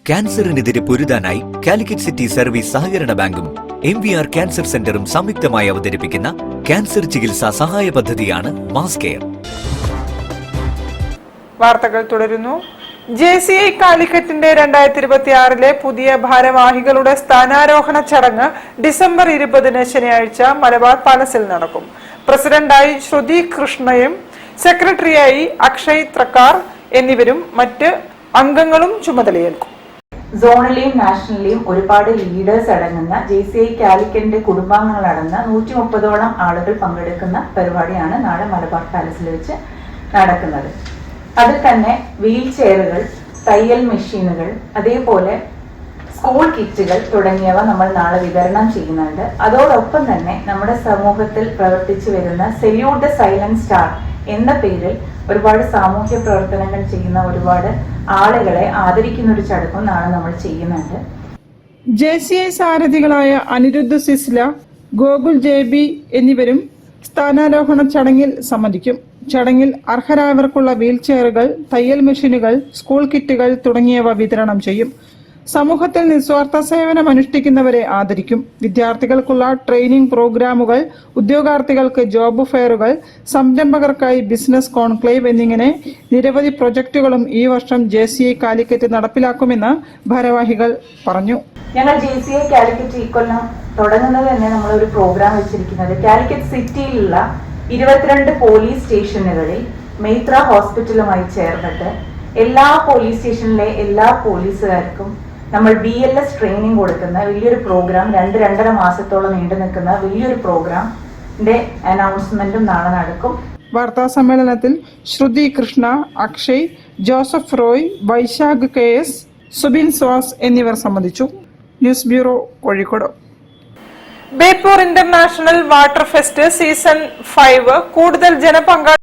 ക്യാൻസറിനെതിരെ പൊരുതാനായി Calicut city service സഹകരണ ബാങ്കും MVR cancer സെന്ററും സംയുക്തമായി അവതരിപ്പിക്കുന്ന ക്യാൻസർ ചികിത്സാ സഹായ പദ്ധതിയാണ് മാസ് കെയർ. വാർത്തകൾ തുടരുന്നു. JCI കാലിക്കറ്റിന്റെ 2026 പുതിയ ഭാരവാഹികളുടെ സ്ഥാനാരോഹണ ചടങ്ങ് ഡിസംബർ 20 ശനിയാഴ്ച മലബാർ പാലസിൽ നടക്കും. പ്രസിഡന്റായി ശ്രുതി കൃഷ്ണയും സെക്രട്ടറിയായി അക്ഷയ് ത്രക്കാർ എന്നിവരും മറ്റ് അംഗങ്ങളും ചുമതലയേൽക്കും. സോണലിയും നാഷണലിയും ഒരുപാട് ലീഡേഴ്സ് അടങ്ങുന്ന JCI കാലിക്കറ്റിന്റെ കുടുംബാംഗങ്ങളടങ്ങുന്ന 130ഓളം ആളുകൾ പങ്കെടുക്കുന്ന പരിപാടിയാണ് നാളെ മലബാർ പാലസിൽ വെച്ച് നടക്കുന്നത്. അതിൽ തന്നെ വീൽ ചെയറുകൾ, തയ്യൽ മെഷീനുകൾ, അതേപോലെ സ്കൂൾ കിറ്റുകൾ തുടങ്ങിയവ നമ്മൾ നാളെ വിതരണം ചെയ്യുന്നുണ്ട്. അതോടൊപ്പം തന്നെ നമ്മുടെ സമൂഹത്തിൽ പ്രവർത്തിച്ചു വരുന്ന സല്യൂട്ട് ദ സൈലന്റ് സ്റ്റാർ എന്ന പേരിൽ ഒരുപാട് സാമൂഹ്യ പ്രവർത്തനങ്ങൾ ചെയ്യുന്ന ഒരുപാട് ആളുകളെ ആദരിക്കുന്ന ഒരു ചടങ്ങും നാളെ നമ്മൾ ചെയ്യുന്നുണ്ട്. JCI സാരഥികളായ അനിരുദ്ധ സിസ്ല, ഗോകുൽ JB എന്നിവരും സ്ഥാനാരോഹണ ചടങ്ങിൽ സംബന്ധിക്കും. ചടങ്ങിൽ അർഹരായവർക്കുള്ള വീൽ ചെയറുകൾ, തയ്യൽ മെഷീനുകൾ, സ്കൂൾ കിറ്റുകൾ തുടങ്ങിയവ വിതരണം ചെയ്യും. സമൂഹത്തിൽ നിസ്വാർത്ഥ സേവനം അനുഷ്ഠിക്കുന്നവരെ ആദരിക്കും. വിദ്യാർത്ഥികൾക്കുള്ള ട്രെയിനിംഗ് പ്രോഗ്രാമുകൾ, ഉദ്യോഗാർത്ഥികൾക്ക് ജോബ് ഫെയറുകൾ, സംരംഭകർക്കായി ബിസിനസ് കോൺക്ലേവ് എന്നിങ്ങനെ നിരവധി പ്രൊജക്ടുകളും ഈ വർഷം JCI കാലിക്കറ്റ് നടപ്പിലാക്കുമെന്ന് ഭാരവാഹികൾ പറഞ്ഞു. ഞങ്ങൾ JCI കാലിക്കറ്റ് ഇക്കൊല്ലം തുടങ്ങുന്നത് തന്നെ നമ്മളൊരു പ്രോഗ്രാം വെച്ചിരിക്കുന്നത് കാലിക്കറ്റ് സിറ്റിയിലുള്ള 22 പോലീസ് സ്റ്റേഷനുകളിൽ മെയ്ത്ര ഹോസ്പിറ്റലുമായി ചേർന്നിട്ട് എല്ലാ പോലീസ് സ്റ്റേഷനിലെ എല്ലാ പോലീസുകാർക്കും നമ്മൾ BLS ട്രെയിനിങ് കൊടുക്കുന്ന വലിയൊരു പ്രോഗ്രാം, 2-2.5 മാസത്തോളം നീണ്ടു നിൽക്കുന്ന വലിയൊരു പ്രോഗ്രാമിന്റെ അനൗൺസ്മെന്റും നാളെ നടക്കും. വാർത്താ സമ്മേളനത്തിൽ ശ്രുതി കൃഷ്ണ, അക്ഷയ്, ജോസഫ് റോയ്, വൈശാഖ് KS, സുബിൻ സ്വാസ് എന്നിവർ സംബന്ധിച്ചു. News bureau, Kozhikode. Beypore international water fest season 5 കൂടുതൽ ജനപങ്കാളിത്തം